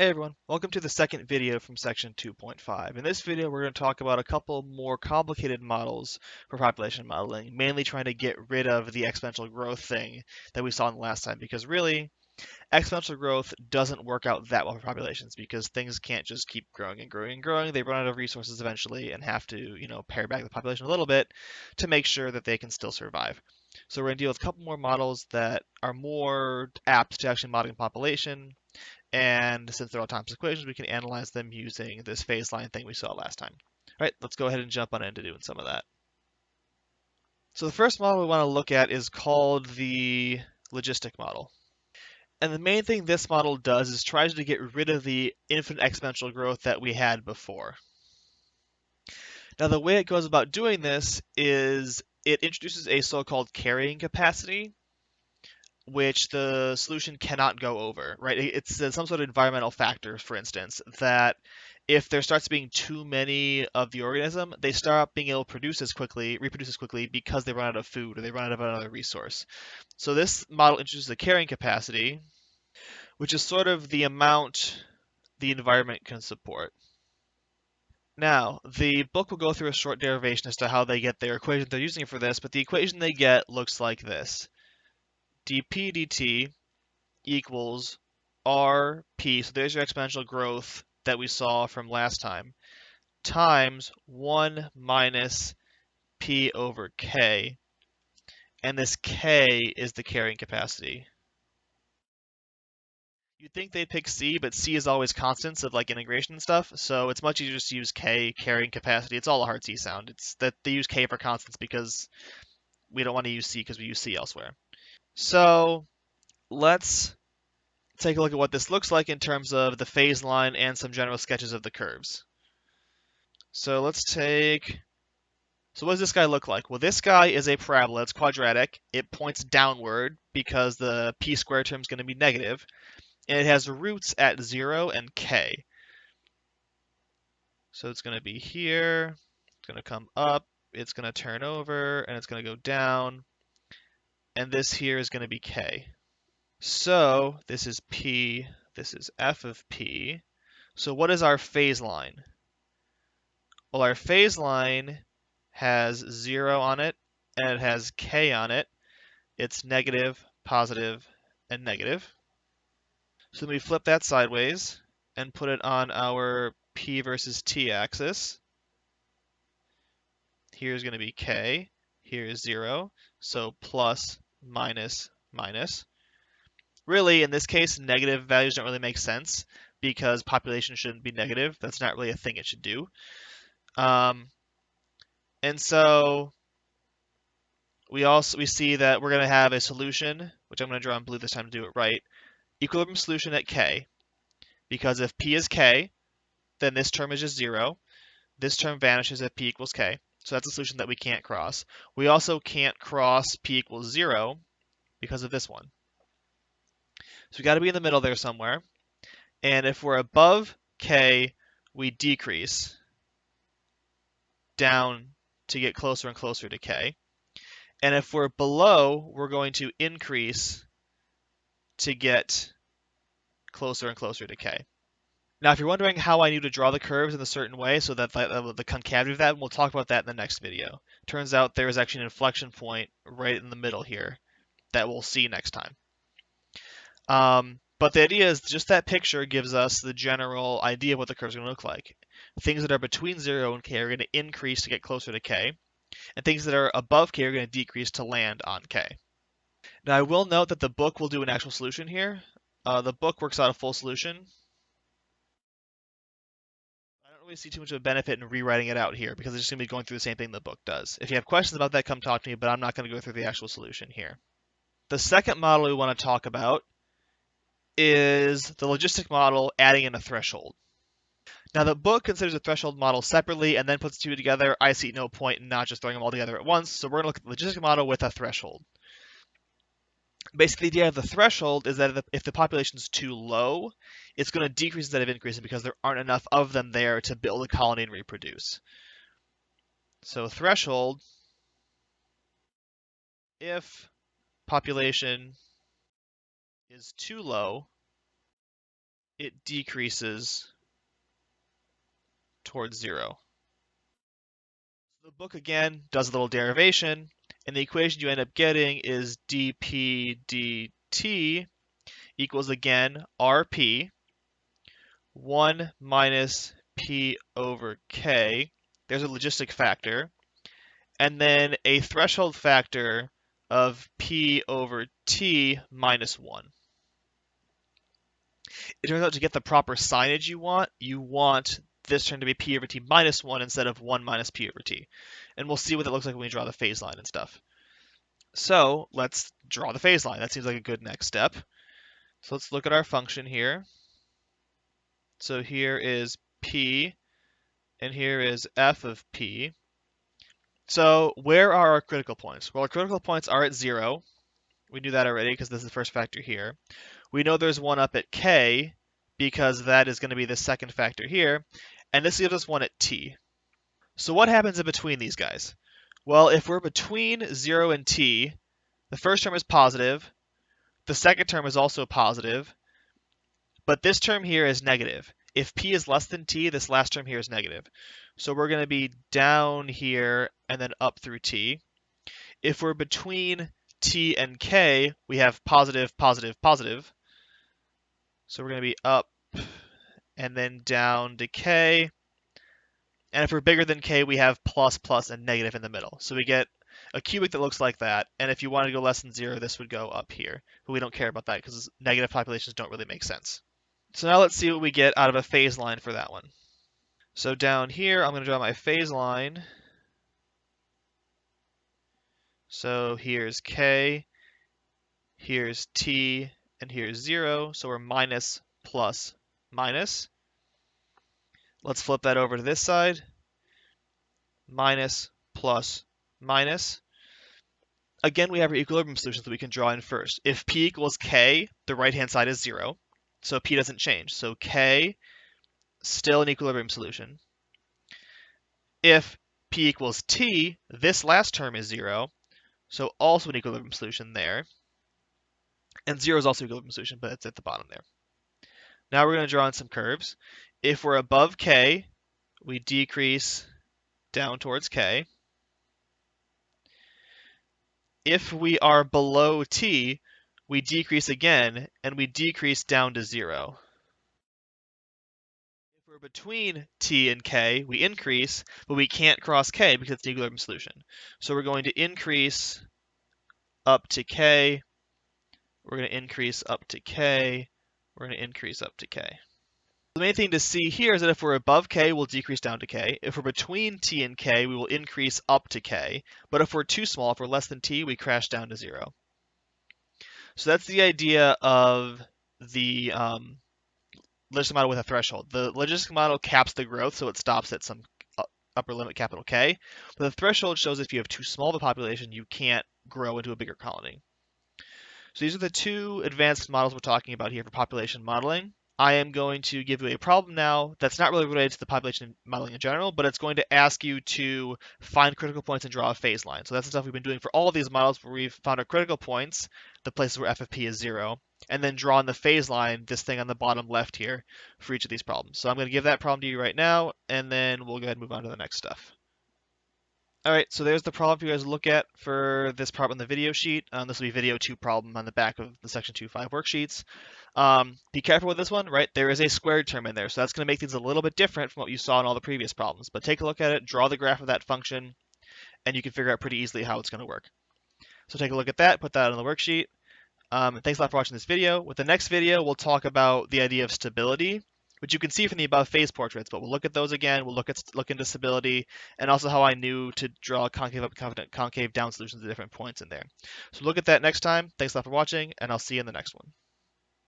Hey everyone, welcome to the second video from section 2.5. In this video, we're going to talk about a couple more complicated models for population modeling, mainly trying to get rid of the exponential growth thing that we saw in the last time, because really, exponential growth doesn't work out that well for populations, because things can't just keep growing and growing and growing. They run out of resources eventually and have to, pare back the population a little bit to make sure that they can still survive. So we're going to deal with a couple more models that are more apt to actually modeling population, and since they're all times equations, we can analyze them using this phase line thing we saw last time. All right, let's go ahead and jump on into doing some of that. So the first model we want to look at is called the logistic model. And the main thing this model does is tries to get rid of the infinite exponential growth that we had before. Now the way it goes about doing this is it introduces a so-called carrying capacity, which the solution cannot go over, right? It's some sort of environmental factor, for instance, that if there starts being too many of the organism, they start being able to reproduce as quickly because they run out of food or they run out of another resource. So this model introduces a carrying capacity, which is sort of the amount the environment can support. Now, the book will go through a short derivation as to how they get their equation they're using for this, but the equation they get looks like this. dp dt equals RP, so there's your exponential growth that we saw from last time, times 1 minus P over K, and this K is the carrying capacity. You'd think they'd pick C, but C is always constants of like integration and stuff, so it's much easier just to use K, carrying capacity. It's all a hard C sound. It's that they use K for constants because we don't want to use C because we use C elsewhere. So let's take a look at what this looks like in terms of the phase line and some general sketches of the curves. So what does this guy look like? Well, this guy is a parabola. It's quadratic. It points downward because the p squared term is going to be negative, and it has roots at 0 and k. So it's going to be here, it's going to come up, it's going to turn over, and it's going to go down, and this here is going to be k. So this is p, this is f of p. So what is our phase line? Well, our phase line has 0 on it, and it has k on it. It's negative, positive, and negative. So then we flip that sideways and put it on our p versus t axis. Here's going to be k, here is 0, so plus, minus, minus. Really, in this case, negative values don't really make sense because population shouldn't be negative. That's not really a thing it should do. And so we see that we're going to have a solution, which I'm going to draw in blue this time to do it right. Equilibrium solution at k, because if p is k, then this term is just 0. This term vanishes if p equals k. So that's a solution that we can't cross. We also can't cross p equals 0 because of this one. So we got to be in the middle there somewhere. And if we're above k, we decrease down to get closer and closer to k. And if we're below, we're going to increase to get closer and closer to k. Now, if you're wondering how I knew to draw the curves in a certain way so that the concavity of that, we'll talk about that in the next video. Turns out there is actually an inflection point right in the middle here that we'll see next time. But the idea is just that picture gives us the general idea of what the curve is going to look like. Things that are between 0 and k are going to increase to get closer to k, and things that are above k are going to decrease to land on k. Now, I will note that the book will do an actual solution here. The book works out a full solution. I don't really see too much of a benefit in rewriting it out here because it's just going to be going through the same thing the book does. If you have questions about that, come talk to me, but I'm not going to go through the actual solution here. The second model we want to talk about is the logistic model adding in a threshold. Now, the book considers a threshold model separately and then puts the two together. I see no point in not just throwing them all together at once, so we're going to look at the logistic model with a threshold. Basically, the idea of the threshold is that if the population is too low, it's going to decrease instead of increasing because there aren't enough of them there to build a colony and reproduce. So threshold, if population is too low, it decreases towards 0. The book again does a little derivation, and the equation you end up getting is dp dt equals again rp 1 minus p over k. There's a logistic factor, and then a threshold factor of p over t minus 1. It turns out to get the proper signage you want this term to be p over t minus 1 instead of 1 minus p over t. And we'll see what that looks like when we draw the phase line and stuff. So let's draw the phase line. That seems like a good next step. So let's look at our function here. So here is p, and here is f of p. So where are our critical points? Well, our critical points are at 0. We knew that already because this is the first factor here. We know there's one up at k because that is going to be the second factor here. And this gives us one at t. So what happens in between these guys? Well, if we're between 0 and t, the first term is positive, the second term is also positive, but this term here is negative. If p is less than t, this last term here is negative. So we're going to be down here and then up through t. If we're between t and k, we have positive, positive, positive. So we're going to be up and then down to k. And if we're bigger than k, we have plus, plus, and negative in the middle. So we get a cubic that looks like that. And if you want to go less than 0, this would go up here. But we don't care about that because negative populations don't really make sense. So now let's see what we get out of a phase line for that one. So down here, I'm going to draw my phase line. So here's k, here's t, and here's 0. So we're minus, plus, minus. Let's flip that over to this side. Minus, plus, minus. Again, we have our equilibrium solutions that we can draw in first. If p equals k, the right-hand side is 0. So p doesn't change. So k, still an equilibrium solution. If p equals t, this last term is 0. So also an equilibrium solution there. And 0 is also an equilibrium solution, but it's at the bottom there. Now we're going to draw in some curves. If we're above k, we decrease down towards k. If we are below t, we decrease again, and we decrease down to 0. If we're between t and k, we increase, but we can't cross k because it's an equilibrium solution. So we're going to increase up to k. We're going to increase up to k. We're going to increase up to k. The main thing to see here is that if we're above k, we'll decrease down to k. If we're between t and k, we will increase up to k. But if we're too small, if we're less than t, we crash down to 0. So that's the idea of the logistic model with a threshold. The logistic model caps the growth, so it stops at some upper limit, capital K. But the threshold shows if you have too small of a population, you can't grow into a bigger colony. So these are the two advanced models we're talking about here for population modeling. I am going to give you a problem now that's not really related to the population modeling in general, but it's going to ask you to find critical points and draw a phase line. So that's the stuff we've been doing for all of these models where we've found our critical points, the places where f of p is 0, and then draw in the phase line, this thing on the bottom left here, for each of these problems. So I'm going to give that problem to you right now, and then we'll go ahead and move on to the next stuff. All right, so there's the problem for you guys to look at for this problem on the video sheet. This will be video 2 problem on the back of the section 2.5 worksheets. Be careful with this one, right? There is a squared term in there, so that's going to make things a little bit different from what you saw in all the previous problems. But take a look at it, draw the graph of that function, and you can figure out pretty easily how it's going to work. So take a look at that, put that on the worksheet. Thanks a lot for watching this video. With the next video, we'll talk about the idea of stability, which you can see from the above phase portraits, but we'll look at those again. We'll look into stability and also how I knew to draw concave up and concave down solutions at different points in there. So look at that next time. Thanks a lot for watching, and I'll see you in the next one.